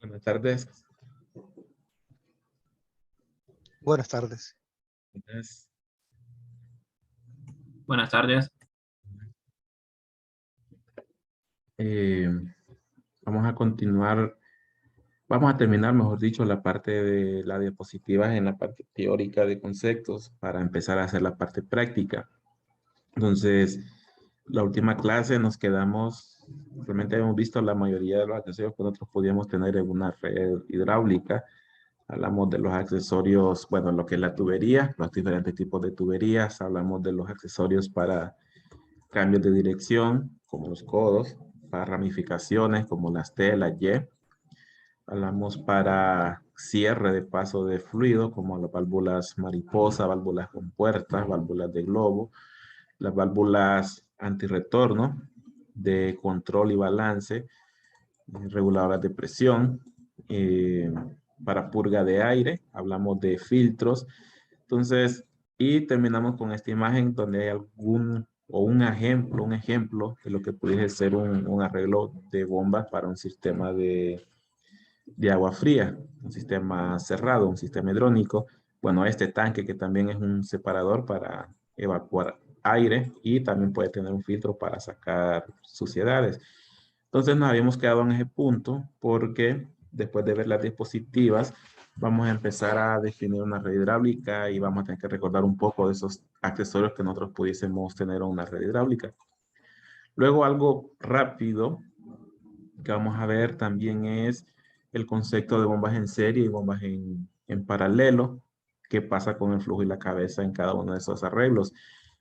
Buenas tardes. Buenas tardes. Buenas. Buenas tardes. Vamos a continuar, vamos a terminar, mejor dicho, la parte de la diapositiva en la parte teórica de conceptos para empezar a hacer la parte práctica. Entonces, la última clase nos quedamos, realmente hemos visto la mayoría de los accesorios que nosotros podíamos tener en una red hidráulica. Hablamos de los accesorios, bueno, lo que es la tubería, los diferentes tipos de tuberías. Hablamos de los accesorios para cambios de dirección, como los codos, para ramificaciones, como las T, las Y. Hablamos para cierre de paso de fluido, como las válvulas mariposa, válvulas compuertas, válvulas de globo, las válvulas antirretorno, de control y balance, reguladoras de presión, para purga de aire, hablamos de filtros. Entonces, y terminamos con esta imagen donde hay algún o un ejemplo de lo que pudiese ser un arreglo de bombas para un sistema de agua fría, un sistema cerrado, un sistema hidráulico. Bueno, este tanque que también es un separador para evacuar aire y también puede tener un filtro para sacar suciedades. Entonces nos habíamos quedado en ese punto porque después de ver las diapositivas vamos a empezar a definir una red hidráulica y vamos a tener que recordar un poco de esos accesorios que nosotros pudiésemos tener en una red hidráulica. Luego algo rápido que vamos a ver también es el concepto de bombas en serie y bombas en paralelo, qué pasa con el flujo y la cabeza en cada uno de esos arreglos.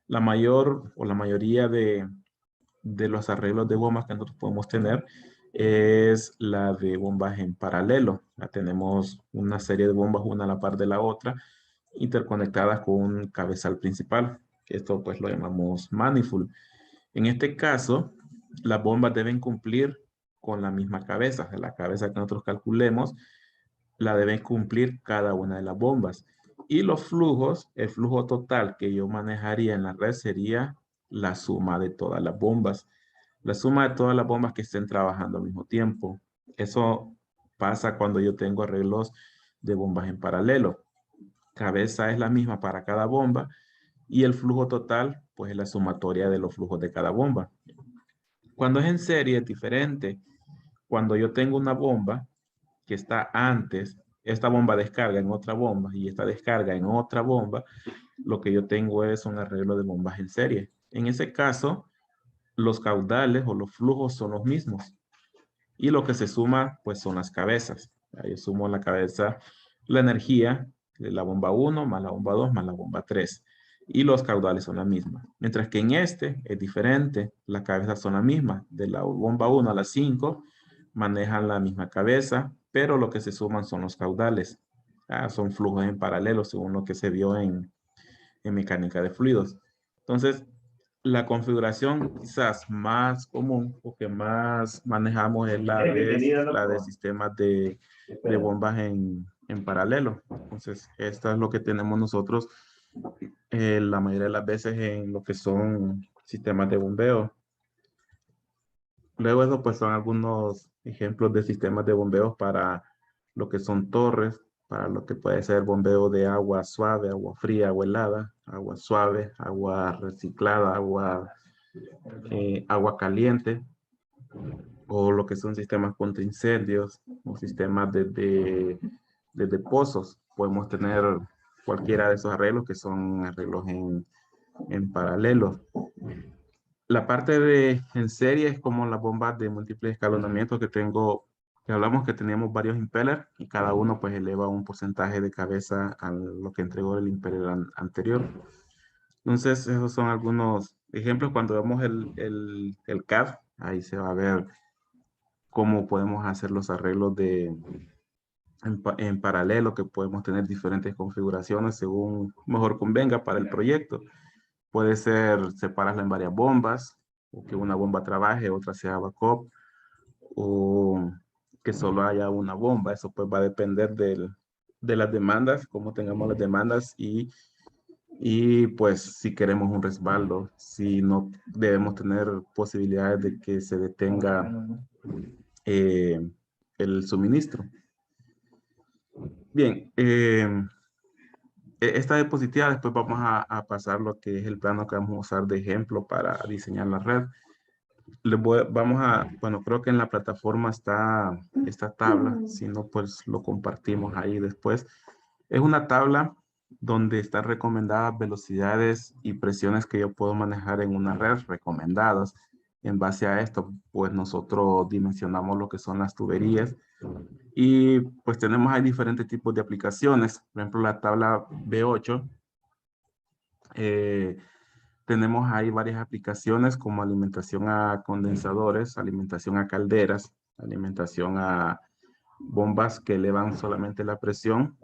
La mayoría de los arreglos de bombas que nosotros podemos tener es la de bombas en paralelo. Ya tenemos una serie de bombas una a la par de la otra, interconectadas con un cabezal principal. Esto pues lo llamamos manifold. En este caso, las bombas deben cumplir con la misma cabeza. La cabeza que nosotros calculemos, la deben cumplir cada una de las bombas. Y los flujos, el flujo total que yo manejaría en la red sería la suma de todas las bombas. La suma de todas las bombas que estén trabajando al mismo tiempo. Eso pasa cuando yo tengo arreglos de bombas en paralelo. Cabeza es la misma para cada bomba y el flujo total, pues es la sumatoria de los flujos de cada bomba. Cuando es en serie es diferente. Cuando yo tengo una bomba que está antes, esta bomba descarga en otra bomba y esta descarga en otra bomba, lo que yo tengo es un arreglo de bombas en serie. En ese caso, los caudales o los flujos son los mismos. Y lo que se suma, pues son las cabezas. Yo sumo la cabeza, la energía de la bomba 1 más la bomba 2 más la bomba 3. Y los caudales son la misma. Mientras que en este es diferente. Las cabezas son las mismas. De la bomba 1 a la 5 manejan la misma cabeza, pero lo que se suman son los caudales. Son flujos en paralelo según lo que se vio en mecánica de fluidos. Entonces, la configuración quizás más común o que más manejamos es la de sistemas de bombas en paralelo. Entonces, esto es lo que tenemos nosotros la mayoría de las veces en lo que son sistemas de bombeo. Luego eso pues son algunos ejemplos de sistemas de bombeos para lo que son torres, para lo que puede ser bombeo de agua suave, agua fría, agua helada, agua suave, agua reciclada, agua caliente, o lo que son sistemas contra incendios, o sistemas de pozos. Podemos tener cualquiera de esos arreglos que son arreglos en paralelo. La parte de en serie es como las bombas de múltiples escalonamientos que hablamos que teníamos varios impellers y cada uno pues eleva un porcentaje de cabeza a lo que entregó el impeller anterior. Entonces esos son algunos ejemplos. Cuando vemos el CAD, ahí se va a ver cómo podemos hacer los arreglos en paralelo, que podemos tener diferentes configuraciones según mejor convenga para el proyecto. Puede ser separarla en varias bombas, o que una bomba trabaje, otra sea backup, o que solo haya una bomba. Eso pues va a depender de las demandas, cómo tengamos las demandas y pues si queremos un respaldo, si no debemos tener posibilidades de que se detenga el suministro. Bien, esta diapositiva después vamos a pasar lo que es el plano que vamos a usar de ejemplo para diseñar la red. Bueno, creo que en la plataforma está esta tabla, si no, pues lo compartimos ahí después. Es una tabla donde están recomendadas velocidades y presiones que yo puedo manejar en una red recomendadas. En base a esto, pues nosotros dimensionamos lo que son las tuberías y pues tenemos ahí diferentes tipos de aplicaciones. Por ejemplo, la tabla B8, tenemos ahí varias aplicaciones como alimentación a condensadores, alimentación a calderas, alimentación a bombas que elevan solamente la presión.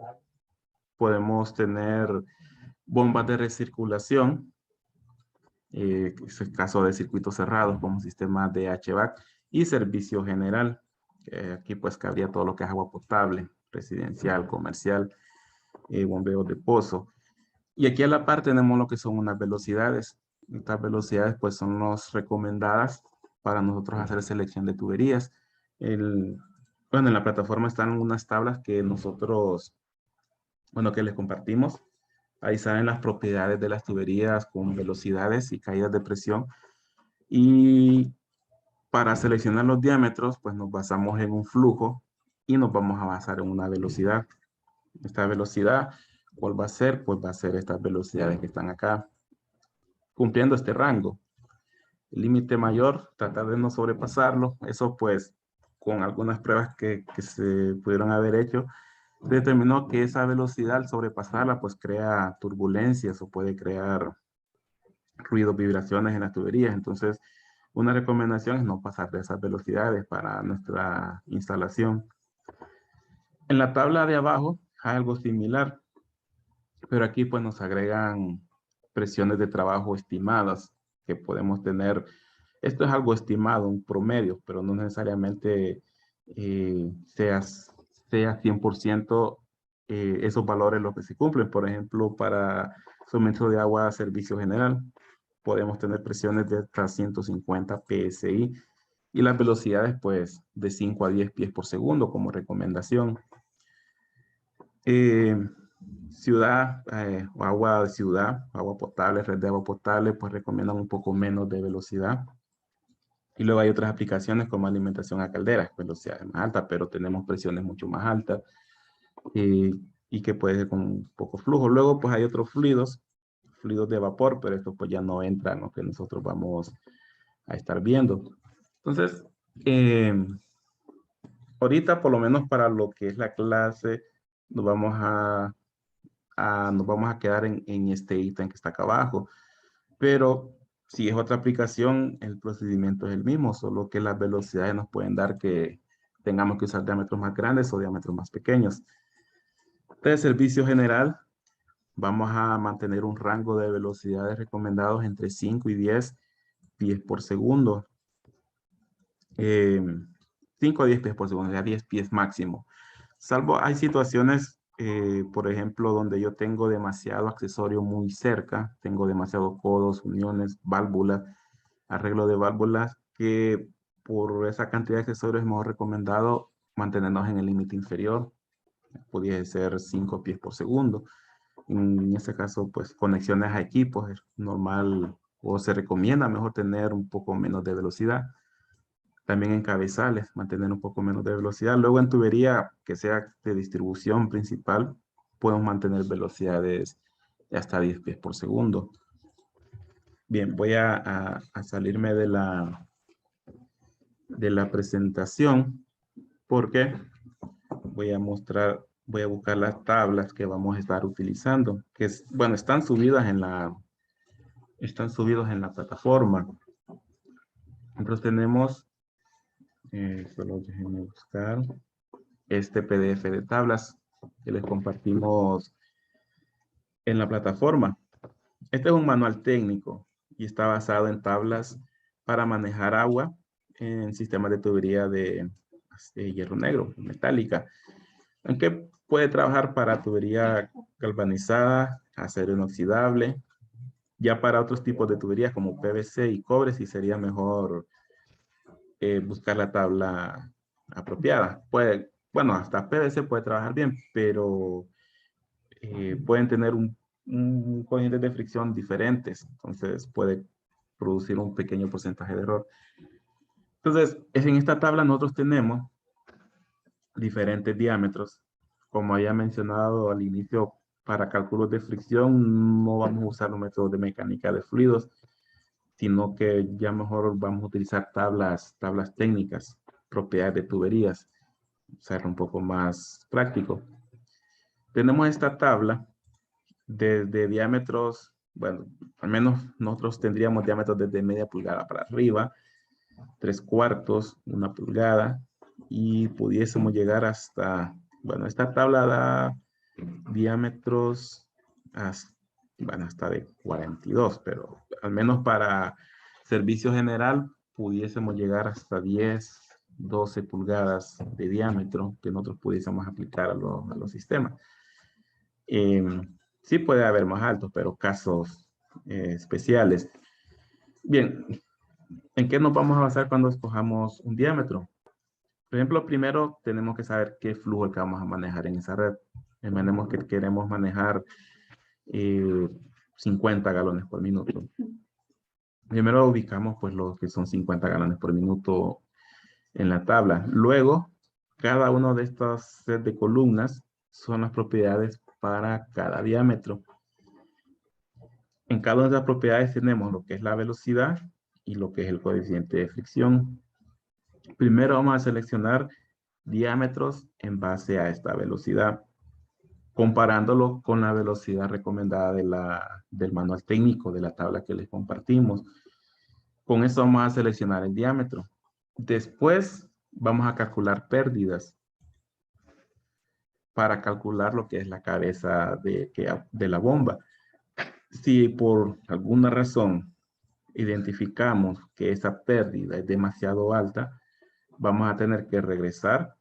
Podemos tener bombas de recirculación, es el caso de circuitos cerrados como sistema de HVAC y servicio general. Aquí pues cabría todo lo que es agua potable, residencial, comercial, bombeo de pozo. Y aquí a la par tenemos lo que son unas velocidades. Estas velocidades pues son las recomendadas para nosotros hacer selección de tuberías. Bueno, en la plataforma están unas tablas que nosotros, bueno, que les compartimos. Ahí salen las propiedades de las tuberías con velocidades y caídas de presión. Y para seleccionar los diámetros, pues nos basamos en un flujo y nos vamos a basar en una velocidad. Esta velocidad, ¿cuál va a ser? Pues va a ser estas velocidades que están acá, cumpliendo este rango. El límite mayor, tratar de no sobrepasarlo. Eso pues con algunas pruebas que se pudieron haber hecho, determinó que esa velocidad al sobrepasarla pues crea turbulencias o puede crear ruidos, vibraciones en las tuberías. Entonces, una recomendación es no pasar de esas velocidades para nuestra instalación. En la tabla de abajo hay algo similar, pero aquí pues nos agregan presiones de trabajo estimadas que podemos tener. Esto es algo estimado, un promedio, pero no necesariamente sea 100% esos valores los que se cumplen. Por ejemplo, para suministro de agua a servicio general, podemos tener presiones de hasta 150 PSI y las velocidades pues de 5 a 10 pies por segundo como recomendación. Ciudad, agua de ciudad, agua potable, red de agua potable, pues recomiendan un poco menos de velocidad. Y luego hay otras aplicaciones como alimentación a calderas, velocidades más altas, pero tenemos presiones mucho más altas y que puede ser con un poco flujo. Luego pues hay otros fluidos de vapor, pero esto pues ya no entra en lo que nosotros vamos a estar viendo. Entonces, ahorita por lo menos para lo que es la clase, nos vamos a quedar en este ítem que está acá abajo. Pero si es otra aplicación, el procedimiento es el mismo, solo que las velocidades nos pueden dar que tengamos que usar diámetros más grandes o diámetros más pequeños. De servicio general, vamos a mantener un rango de velocidades recomendados entre 5 y 10 pies por segundo. 5 a 10 pies por segundo, ya 10 pies máximo. Salvo hay situaciones, por ejemplo, donde yo tengo demasiado accesorio muy cerca, tengo demasiados codos, uniones, válvulas, arreglo de válvulas, que por esa cantidad de accesorios es mejor recomendado mantenernos en el límite inferior. Pudiese ser 5 pies por segundo. En ese caso, pues conexiones a equipos es normal o se recomienda mejor tener un poco menos de velocidad. También en cabezales, mantener un poco menos de velocidad. Luego en tubería, que sea de distribución principal, podemos mantener velocidades de hasta 10 pies por segundo. Bien, voy a salirme de la presentación porque voy a buscar las tablas que vamos a estar utilizando, que bueno, están subidos en la plataforma. Nosotros tenemos, solo déjenme buscar este PDF de tablas que les compartimos en la plataforma. Este es un manual técnico y está basado en tablas para manejar agua en sistemas de tubería de hierro negro, metálica. Aunque puede trabajar para tubería galvanizada, acero inoxidable. Ya para otros tipos de tuberías como PVC y cobre, sí sería mejor buscar la tabla apropiada. Puede, bueno, hasta PVC puede trabajar bien, pero pueden tener un coeficiente de fricción diferentes, entonces puede producir un pequeño porcentaje de error. Entonces, en esta tabla nosotros tenemos diferentes diámetros. Como había mencionado al inicio, para cálculos de fricción no vamos a usar los métodos de mecánica de fluidos, sino que ya mejor vamos a utilizar tablas técnicas, propiedades de tuberías, ser un poco más práctico. Tenemos esta tabla de diámetros, bueno, al menos nosotros tendríamos diámetros desde media pulgada para arriba, 3/4, 1 pulgada, y pudiésemos llegar hasta, bueno, esta tabla da diámetros hasta, bueno, hasta de 42, pero al menos para servicio general pudiésemos llegar hasta 10, 12 pulgadas de diámetro que nosotros pudiésemos aplicar a los sistemas. Sí puede haber más altos, pero casos especiales. Bien, ¿en qué nos vamos a basar cuando escojamos un diámetro? Por ejemplo, primero tenemos que saber qué flujo es que vamos a manejar en esa red. Imaginemos que queremos manejar 50 galones por minuto. Primero ubicamos pues lo que son 50 galones por minuto en la tabla. Luego, cada uno de estas set de columnas son las propiedades para cada diámetro. En cada una de las propiedades tenemos lo que es la velocidad y lo que es el coeficiente de fricción. Primero vamos a seleccionar diámetros en base a esta velocidad, comparándolo con la velocidad recomendada del manual técnico de la tabla que les compartimos. Con eso vamos a seleccionar el diámetro. Después vamos a calcular pérdidas para calcular lo que es la cabeza de la bomba. Si por alguna razón identificamos que esa pérdida es demasiado alta, vamos a tener que regresar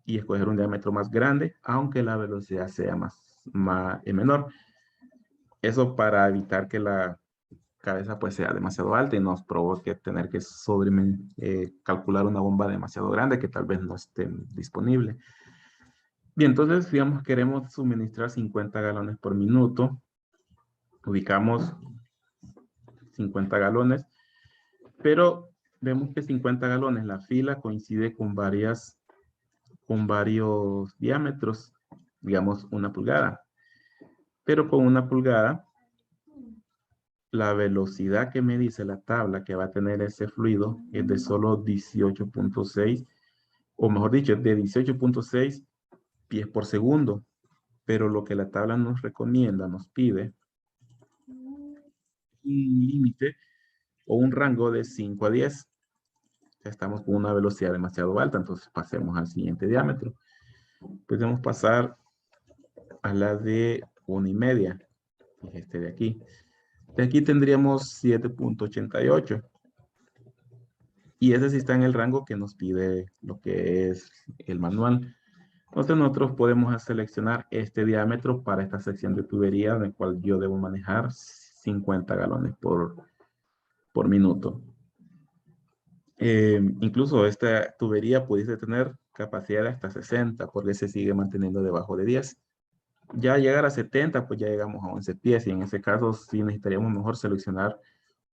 y escoger un diámetro más grande, aunque la velocidad sea menor. Eso para evitar que la cabeza pues sea demasiado alta y nos provoque tener que calcular una bomba demasiado grande que tal vez no esté disponible. Bien, entonces digamos queremos suministrar 50 galones por minuto. Ubicamos 50 galones, pero vemos que 50 galones, la fila coincide con varios diámetros, digamos 1 pulgada. Pero con 1 pulgada, la velocidad que me dice la tabla que va a tener ese fluido es de solo 18.6, o mejor dicho, es de 18.6 pies por segundo. Pero lo que la tabla nos recomienda, nos pide un límite o un rango de 5 a 10. Ya estamos con una velocidad demasiado alta, entonces pasemos al siguiente diámetro. Podemos pasar a la de 1,5, este de aquí. De aquí tendríamos 7.88. Y ese sí está en el rango que nos pide lo que es el manual. Entonces nosotros podemos seleccionar este diámetro para esta sección de tubería en el cual yo debo manejar 50 galones por minuto. Incluso esta tubería pudiese tener capacidad de hasta 60 porque se sigue manteniendo debajo de 10. Ya llegar a 70, pues ya llegamos a 11 pies y en ese caso sí necesitaríamos mejor seleccionar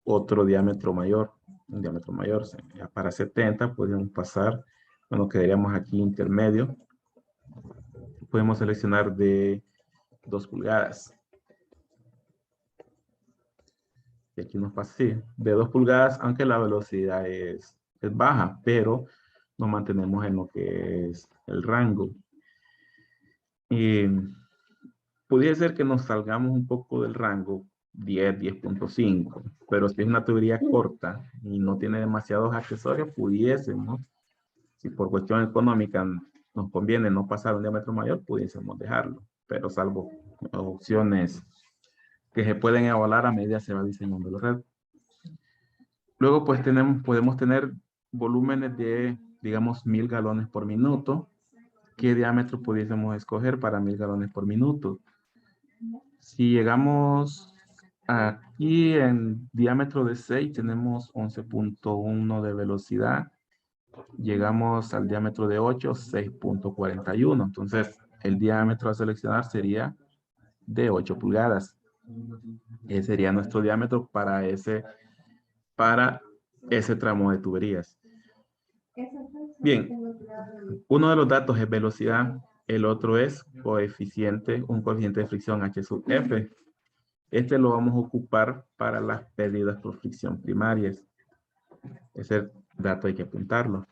otro diámetro mayor, un diámetro mayor. Ya para 70 podemos pasar, bueno, quedaríamos aquí intermedio. Podemos seleccionar de 2 pulgadas. Y aquí nos pasa así, de 2 pulgadas, aunque la velocidad es baja, pero nos mantenemos en lo que es el rango. Y pudiera ser que nos salgamos un poco del rango 10, 10.5, pero si es una tubería corta y no tiene demasiados accesorios, pudiésemos, si por cuestión económica nos conviene no pasar un diámetro mayor, pudiésemos dejarlo, pero salvo opciones que se pueden evaluar a medida se va diseñando la red. Luego pues podemos tener volúmenes de, digamos, 1000 galones por minuto. ¿Qué diámetro pudiésemos escoger para 1000 galones por minuto? Si llegamos aquí en diámetro de 6, tenemos 11.1 de velocidad Llegamos al diámetro de 8, 6.41. Entonces, el diámetro a seleccionar sería de 8 pulgadas. Ese sería nuestro diámetro para ese tramo de tuberías. Bien, uno de los datos es velocidad, el otro es coeficiente, un coeficiente de fricción H sub F. Este lo vamos a ocupar para las pérdidas por fricción primarias. Ese dato hay que apuntarlo.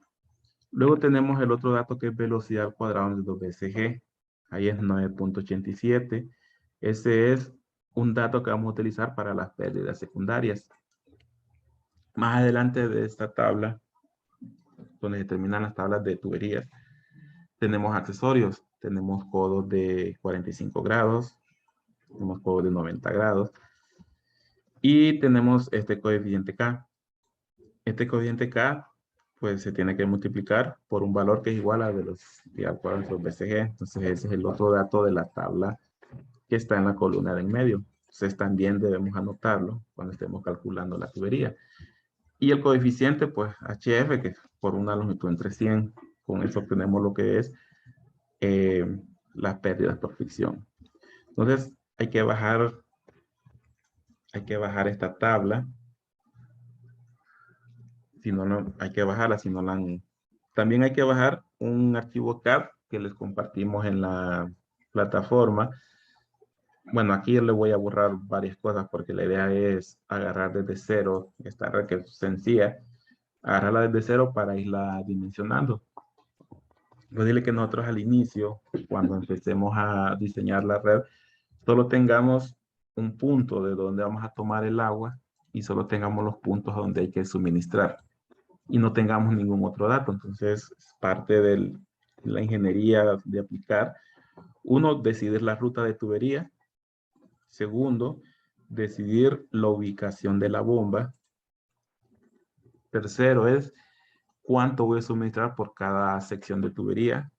Luego tenemos el otro dato que es velocidad al cuadrado de 2BCG. Ahí es 9.87. Ese es un dato que vamos a utilizar para las pérdidas secundarias. Más adelante de esta tabla, donde se terminan las tablas de tuberías, tenemos accesorios. Tenemos codos de 45 grados, tenemos codos de 90 grados y tenemos este coeficiente K. Este coeficiente K pues se tiene que multiplicar por un valor que es igual a velocidad al cuadrado de BCG. Entonces ese es el otro dato de la tabla que está en la columna de en medio. Entonces también debemos anotarlo cuando estemos calculando la tubería. Y el coeficiente, pues HF, que es por una longitud entre 100. Con eso obtenemos lo que es las pérdidas por fricción. Entonces hay que bajar esta tabla. Si no, hay que bajarla, si no la han... También hay que bajar un archivo CAD que les compartimos en la plataforma. Bueno, aquí le voy a borrar varias cosas porque la idea es agarrar desde cero esta red que es sencilla, agarrarla desde cero para irla dimensionando. Pues dile que nosotros al inicio, cuando empecemos a diseñar la red, solo tengamos un punto de donde vamos a tomar el agua y solo tengamos los puntos donde hay que suministrar y no tengamos ningún otro dato. Entonces, es parte de la ingeniería de aplicar. Uno, decidir la ruta de tubería. Segundo, decidir la ubicación de la bomba. Tercero es cuánto voy a suministrar por cada sección de tubería.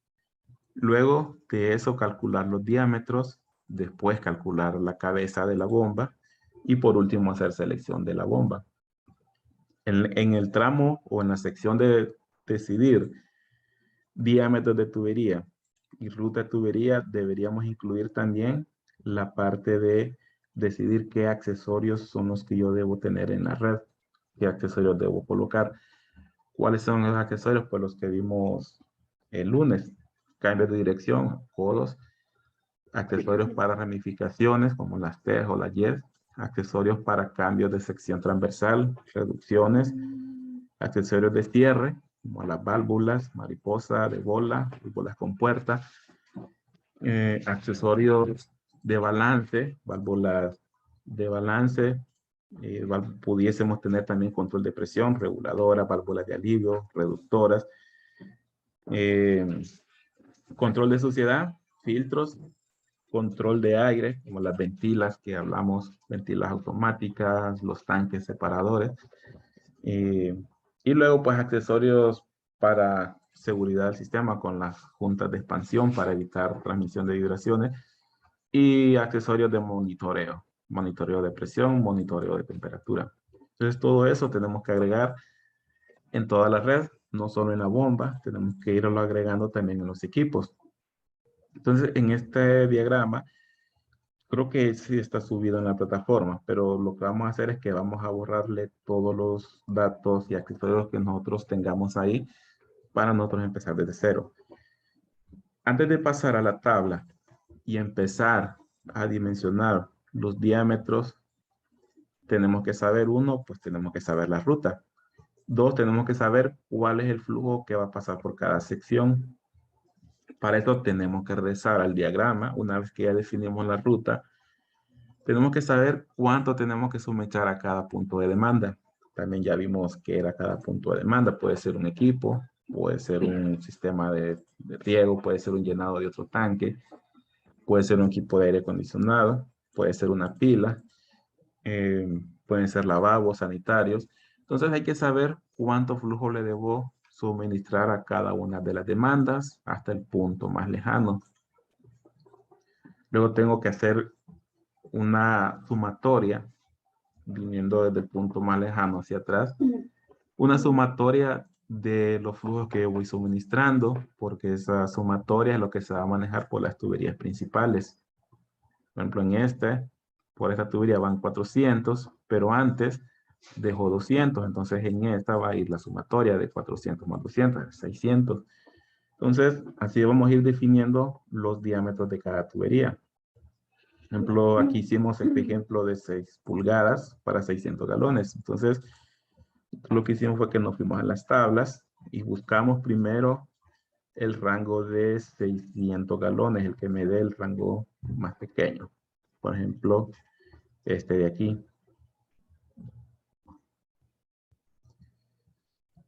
Luego de eso, calcular los diámetros. Después, calcular la cabeza de la bomba. Y por último, hacer selección de la bomba. En el tramo o en la sección de decidir diámetros de tubería y ruta de tubería, deberíamos incluir también la parte de decidir qué accesorios son los que yo debo tener en la red, qué accesorios debo colocar. ¿Cuáles son los accesorios? Pues los que vimos el lunes: cambios de dirección, codos, accesorios para ramificaciones como las T o las Y, accesorios para cambios de sección transversal, reducciones, accesorios de cierre, como las válvulas, mariposa de bola, válvulas con puerta, accesorios de balance, válvulas de balance, pudiésemos tener también control de presión, reguladoras, válvulas de alivio, reductoras, control de suciedad, filtros, control de aire, como las ventilas que hablamos, ventilas automáticas, los tanques separadores. Y luego, pues, accesorios para seguridad del sistema con las juntas de expansión para evitar transmisión de vibraciones y accesorios de monitoreo de presión, monitoreo de temperatura. Entonces, todo eso tenemos que agregar en toda la red, no solo en la bomba, tenemos que irlo agregando también en los equipos. Entonces, en este diagrama, creo que sí está subido en la plataforma, pero lo que vamos a hacer es que vamos a borrarle todos los datos y accesorios que nosotros tengamos ahí para nosotros empezar desde cero. Antes de pasar a la tabla y empezar a dimensionar los diámetros, tenemos que saber, uno, pues tenemos que saber la ruta. Dos, tenemos que saber cuál es el flujo que va a pasar por cada sección. Para eso tenemos que regresar al diagrama. Una vez que ya definimos la ruta, tenemos que saber cuánto tenemos que suministrar a cada punto de demanda. También ya vimos que era cada punto de demanda. Puede ser un equipo, puede ser un sistema de riego, puede ser un llenado de otro tanque, puede ser un equipo de aire acondicionado, puede ser una pila, pueden ser lavabos sanitarios. Entonces hay que saber cuánto flujo le debo suministrar a cada una de las demandas hasta el punto más lejano. Luego tengo que hacer una sumatoria, viniendo desde el punto más lejano hacia atrás, una sumatoria de los flujos que yo voy suministrando, porque esa sumatoria es lo que se va a manejar por las tuberías principales. Por ejemplo, por esta tubería van 400, pero antes dejó 200, entonces en esta va a ir la sumatoria de 400 más 200, 600. Entonces, así vamos a ir definiendo los diámetros de cada tubería. Por ejemplo, aquí hicimos este ejemplo de 6 pulgadas para 600 galones. Entonces, lo que hicimos fue que nos fuimos a las tablas y buscamos primero el rango de 600 galones, el que me dé el rango más pequeño. Por ejemplo, este de aquí.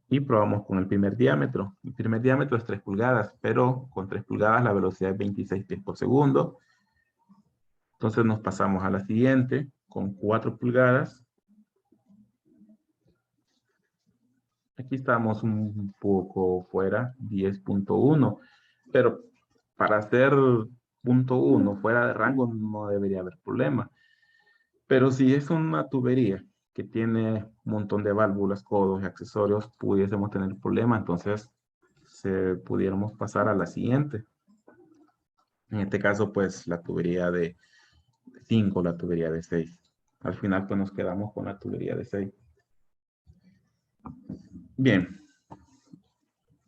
Y probamos con el primer diámetro. El primer diámetro es 3 pulgadas, pero con 3 pulgadas la velocidad es 26 pies por segundo. Entonces nos pasamos a la siguiente con 4 pulgadas. Aquí estamos un poco fuera, 10.1, pero para hacer .1 fuera de rango no debería haber problema. Pero si es una tubería que tiene un montón de válvulas, codos y accesorios, pudiésemos tener problema, entonces pudiéramos pasar a la siguiente. En este caso, pues la tubería de 5, la tubería de 6. Al final, pues nos quedamos con la tubería de 6. Bien,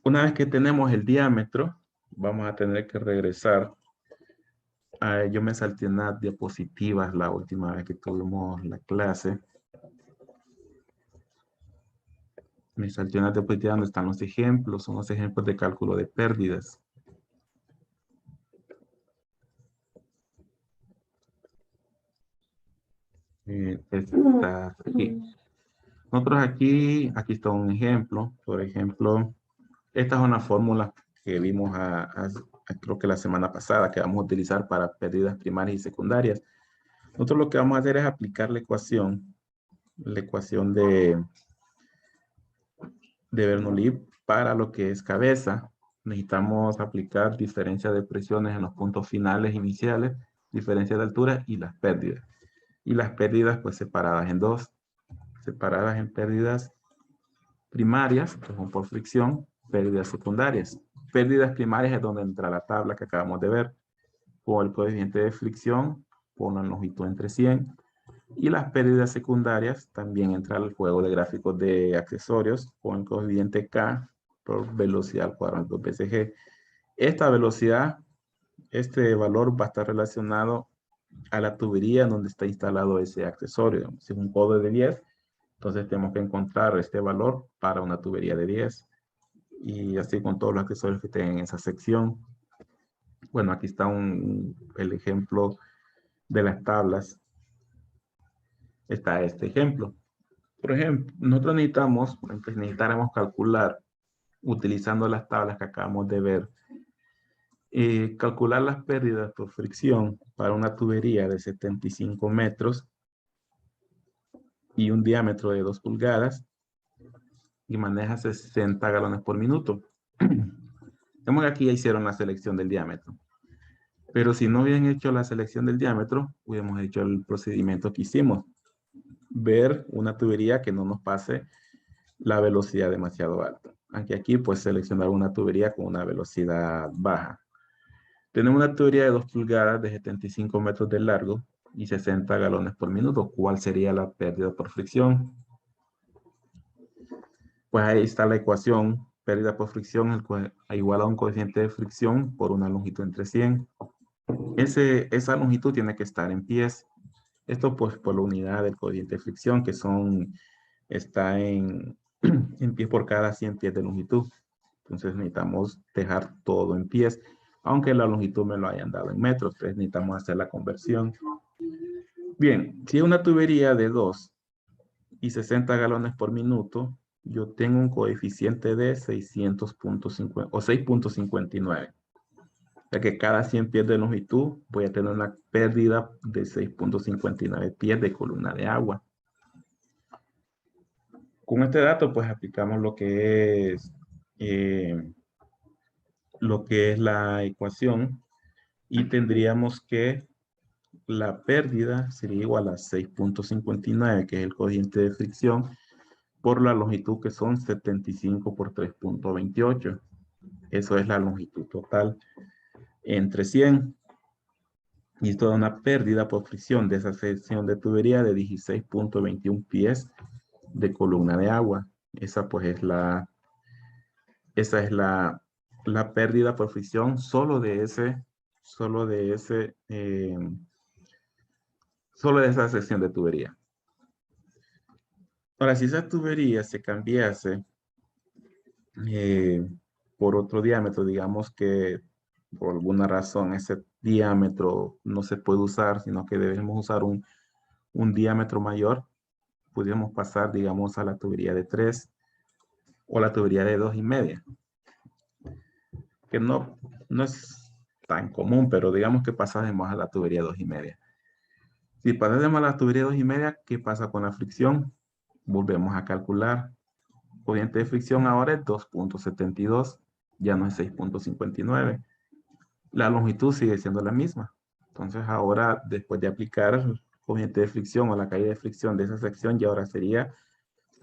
una vez que tenemos el diámetro, vamos a tener que regresar. Yo me salté unas diapositivas la última vez que tuvimos la clase. Me salté unas diapositivas donde están los ejemplos, son los ejemplos de cálculo de pérdidas. Está aquí. Nosotros aquí está un ejemplo. Por ejemplo, esta es una fórmula que vimos creo que la semana pasada, que vamos a utilizar para pérdidas primarias y secundarias. Nosotros lo que vamos a hacer es aplicar la ecuación de Bernoulli para lo que es cabeza. Necesitamos aplicar diferencia de presiones en los puntos finales iniciales, diferencia de altura y las pérdidas. Y las pérdidas pues separadas en dos, separadas en pérdidas primarias, que son por fricción, pérdidas secundarias. Pérdidas primarias es donde entra la tabla que acabamos de ver, con el coeficiente de fricción, por una longitud entre 100, y las pérdidas secundarias también entra el juego de gráficos de accesorios con el coeficiente K por velocidad al cuadrado 2 veces G. Esta velocidad, este valor va a estar relacionado a la tubería donde está instalado ese accesorio. Si es un codo de 10, entonces tenemos que encontrar este valor para una tubería de 10. Y así con todos los accesorios que estén en esa sección. Bueno, aquí está el ejemplo de las tablas. Está este ejemplo. Por ejemplo, nosotros necesitaremos calcular, utilizando las tablas que acabamos de ver, calcular las pérdidas por fricción para una tubería de 75 metros y un diámetro de 2 pulgadas y maneja 60 galones por minuto. Vemos que aquí ya hicieron la selección del diámetro. Pero si no hubieran hecho la selección del diámetro, hubiéramos hecho el procedimiento que hicimos. Ver una tubería que no nos pase la velocidad demasiado alta. Aunque aquí pues seleccionar una tubería con una velocidad baja. Tenemos una tubería de 2 pulgadas de 75 metros de largo y 60 galones por minuto. ¿Cuál sería la pérdida por fricción? Pues ahí está la ecuación. Pérdida por fricción igual a un coeficiente de fricción por una longitud entre 100. Esa longitud tiene que estar en pies. Esto pues por la unidad del coeficiente de fricción que está en pies por cada 100 pies de longitud. Entonces necesitamos dejar todo en pies, aunque la longitud me lo hayan dado en metros, entonces necesitamos hacer la conversión. Bien, si es una tubería de 2 y 60 galones por minuto, yo tengo un coeficiente de 600.50 o 6.59. Ya que cada 100 pies de longitud voy a tener una pérdida de 6.59 pies de columna de agua. Con este dato, pues aplicamos lo que es la ecuación y tendríamos que la pérdida sería igual a 6.59, que es el coeficiente de fricción, por la longitud que son 75 por 3.28. Eso es la longitud total entre 100. Y esto da una pérdida por fricción de esa sección de tubería de 16.21 pies de columna de agua. Esa pues es la pérdida por fricción solo de esa sección de tubería. Ahora, si esa tubería se cambiase por otro diámetro, digamos que por alguna razón ese diámetro no se puede usar, sino que debemos usar un diámetro mayor, pudiéramos pasar, digamos, a la tubería de 3 o la tubería de 2,5, que no es tan común, pero digamos que pasásemos a la tubería 2,5. Si pasásemos a la tubería 2,5, ¿qué pasa con la fricción? Volvemos a calcular. Corriente de fricción ahora es 2.72, ya no es 6.59. La longitud sigue siendo la misma. Entonces ahora, después de aplicar corriente de fricción o la caída de fricción de esa sección, ya ahora sería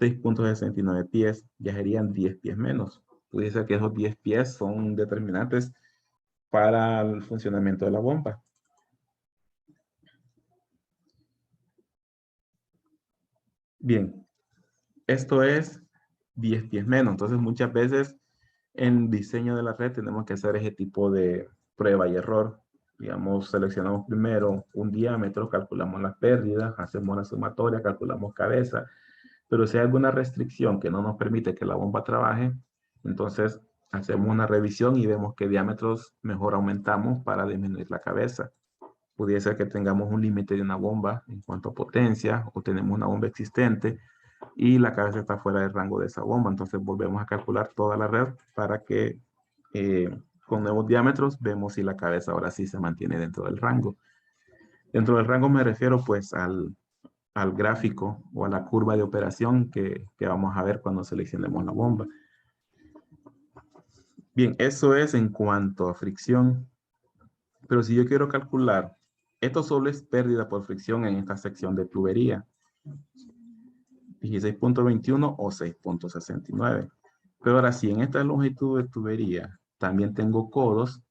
6.69 pies, ya serían 10 pies menos. Puede ser que esos 10 pies son determinantes para el funcionamiento de la bomba. Bien, esto es 10 pies menos. Entonces muchas veces en diseño de la red tenemos que hacer ese tipo de prueba y error. Digamos, seleccionamos primero un diámetro, calculamos las pérdidas, hacemos la sumatoria, calculamos cabeza, pero si hay alguna restricción que no nos permite que la bomba trabaje, entonces hacemos una revisión y vemos qué diámetros mejor aumentamos para disminuir la cabeza. Pudiera ser que tengamos un límite de una bomba en cuanto a potencia, o tenemos una bomba existente y la cabeza está fuera del rango de esa bomba. Entonces volvemos a calcular toda la red para que con nuevos diámetros vemos si la cabeza ahora sí se mantiene dentro del rango. Dentro del rango me refiero pues al gráfico o a la curva de operación que vamos a ver cuando seleccionemos la bomba. Bien, eso es en cuanto a fricción. Pero si yo quiero calcular, esto solo es pérdida por fricción en esta sección de tubería. 16.21 o 6.69. Pero ahora si en esta longitud de tubería también tengo codos,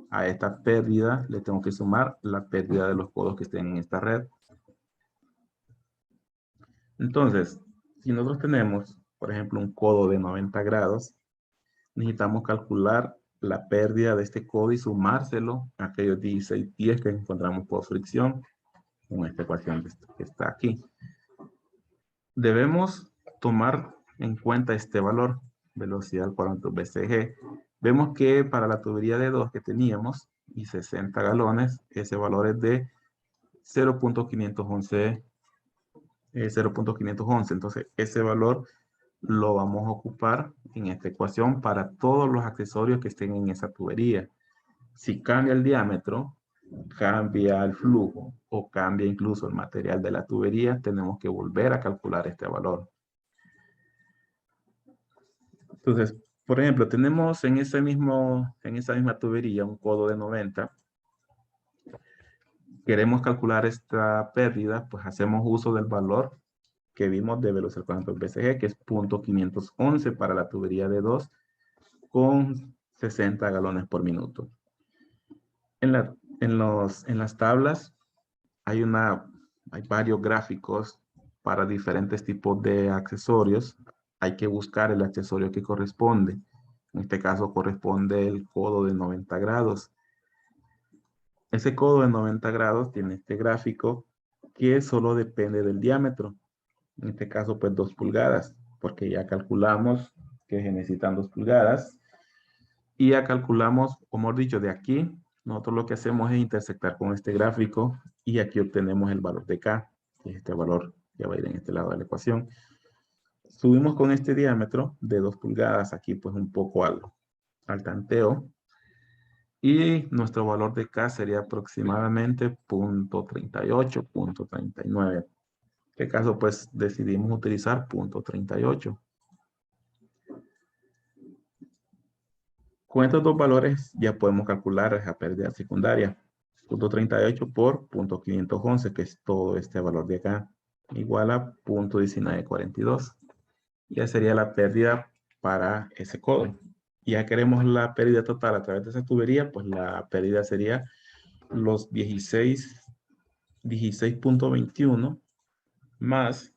a esta pérdida le tengo que sumar la pérdida de los codos que estén en esta red. Entonces, si nosotros tenemos, por ejemplo, un codo de 90 grados, necesitamos calcular la pérdida de este codo y sumárselo a aquellos 16 pies que encontramos por fricción con esta ecuación que está aquí. Debemos tomar en cuenta este valor, velocidad por BCG. Vemos que para la tubería de 2 que teníamos y 60 galones, ese valor es de 0.511. Entonces, ese valor lo vamos a ocupar en esta ecuación para todos los accesorios que estén en esa tubería. Si cambia el diámetro, cambia el flujo o cambia incluso el material de la tubería, tenemos que volver a calcular este valor. Entonces, por ejemplo, tenemos en esa misma tubería un codo de 90. Queremos calcular esta pérdida, pues hacemos uso del valor que vimos de velocidad por BCG, que es 0.511 para la tubería de 2 con 60 galones por minuto. En las tablas hay varios gráficos para diferentes tipos de accesorios. Hay que buscar el accesorio que corresponde. En este caso corresponde el codo de 90 grados. Ese codo de 90 grados tiene este gráfico que solo depende del diámetro. En este caso, pues 2 pulgadas, porque ya calculamos que se necesitan 2 pulgadas. Y ya calculamos, como he dicho, de aquí, nosotros lo que hacemos es intersectar con este gráfico y aquí obtenemos el valor de K, que es este valor que va a ir en este lado de la ecuación. Subimos con este diámetro de 2 pulgadas, aquí pues un poco al tanteo. Y nuestro valor de K sería aproximadamente 0.38, 0.39. En este caso pues decidimos utilizar 0.38. Con estos dos valores ya podemos calcular esa pérdida secundaria. 0.38 por 0.511, que es todo este valor de acá, igual a 0.1942. Ya sería la pérdida para ese codo. Ya queremos la pérdida total a través de esa tubería, pues la pérdida sería los 16.21 más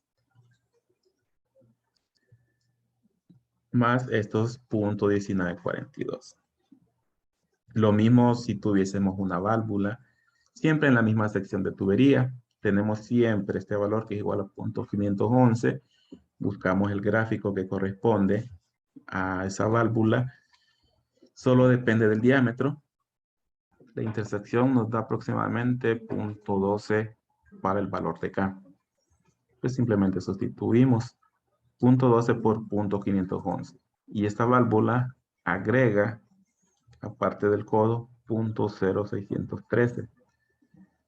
estos .1942. Lo mismo si tuviésemos una válvula, siempre en la misma sección de tubería. Tenemos siempre este valor que es igual a .511. Buscamos el gráfico que corresponde a esa válvula. Solo depende del diámetro. La intersección nos da aproximadamente .12 para el valor de K. Pues simplemente sustituimos .12 por .511. Y esta válvula agrega, aparte del codo, .0613.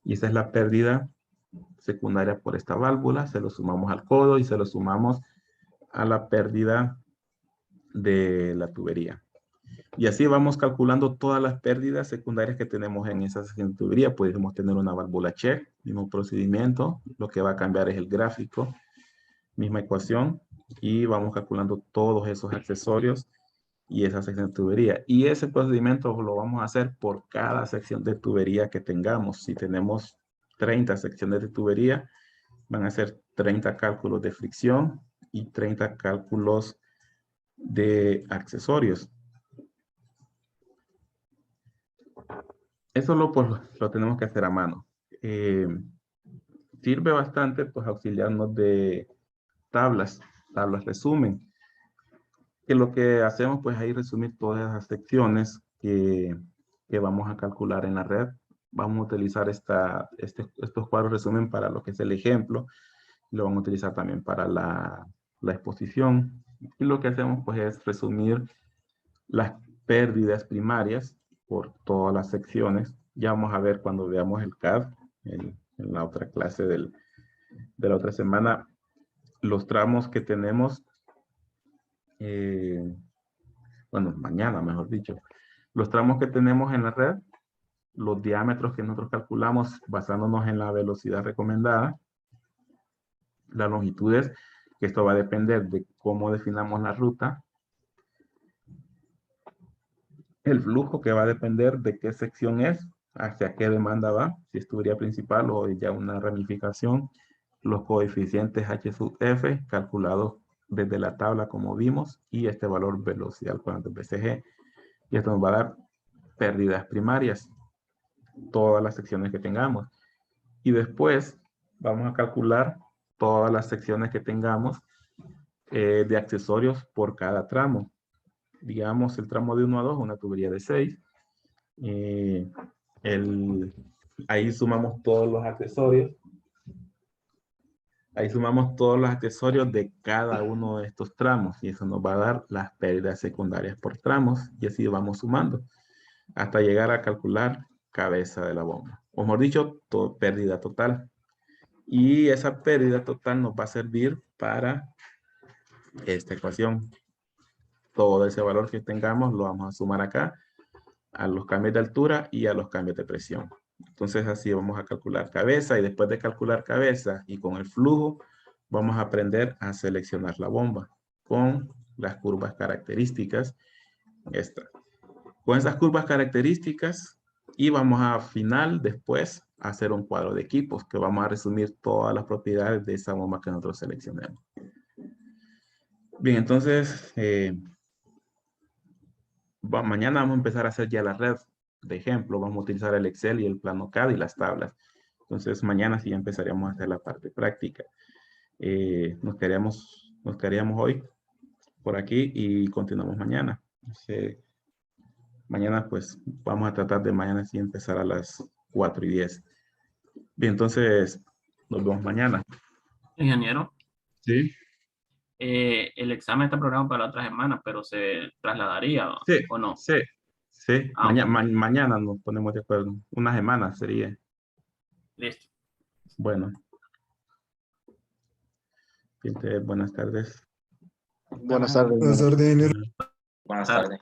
Y esa es la pérdida secundaria por esta válvula. Se lo sumamos al codo y se lo sumamos a la pérdida de la tubería. Y así vamos calculando todas las pérdidas secundarias que tenemos en esa sección de tubería. Podemos tener una válvula check, mismo procedimiento. Lo que va a cambiar es el gráfico, misma ecuación. Y vamos calculando todos esos accesorios y esa sección de tubería. Y ese procedimiento lo vamos a hacer por cada sección de tubería que tengamos. Si tenemos 30 secciones de tubería, van a ser 30 cálculos de fricción y 30 cálculos de accesorios. Eso pues, lo tenemos que hacer a mano. Sirve bastante pues auxiliarnos de tablas resumen, que lo que hacemos pues ahí resumir todas esas secciones que vamos a calcular en la red. Vamos a utilizar estos cuadros resumen para lo que es el ejemplo. Lo vamos a utilizar también para la exposición. Y lo que hacemos pues es resumir las pérdidas primarias por todas las secciones. Ya vamos a ver cuando veamos el CAD en la otra clase de la otra semana, los tramos que tenemos, bueno, mañana mejor dicho, los tramos que tenemos en la red, los diámetros que nosotros calculamos basándonos en la velocidad recomendada, las longitudes, que esto va a depender de cómo definamos la ruta, el flujo, que va a depender de qué sección es, hacia qué demanda va, si es tubería principal o ya una ramificación, los coeficientes H sub F calculados desde la tabla como vimos, y este valor velocidad cuadrante BCG. Y esto nos va a dar pérdidas primarias, todas las secciones que tengamos. Y después vamos a calcular todas las secciones que tengamos de accesorios por cada tramo. Digamos, el tramo de 1 a 2, una tubería de 6. Ahí sumamos todos los accesorios. Ahí sumamos todos los accesorios de cada uno de estos tramos. Y eso nos va a dar las pérdidas secundarias por tramos. Y así vamos sumando hasta llegar a calcular cabeza de la bomba. O mejor dicho, pérdida total. Y esa pérdida total nos va a servir para esta ecuación. Todo ese valor que tengamos lo vamos a sumar acá a los cambios de altura y a los cambios de presión. Entonces así vamos a calcular cabeza, y después de calcular cabeza y con el flujo vamos a aprender a seleccionar la bomba con las curvas características. Con esas curvas características, y vamos a final después a hacer un cuadro de equipos que vamos a resumir todas las propiedades de esa bomba que nosotros seleccionemos. Bien, entonces mañana vamos a empezar a hacer ya la red de ejemplo. Vamos a utilizar el Excel y el plano CAD y las tablas. Entonces mañana sí empezaríamos a hacer la parte práctica. Nos quedaríamos hoy por aquí y continuamos mañana. Mañana pues vamos a tratar de mañana sí empezar a las 4:10. Bien, entonces nos vemos mañana. Ingeniero, Sí. el examen está programado para la otra semana, pero se trasladaría Sí, o no. sí, sí. Ah, Mañana nos ponemos de acuerdo. Una semana sería. listo. Bueno. Buenas tardes. Buenas tardes. Buenas tardes. Buenas tardes.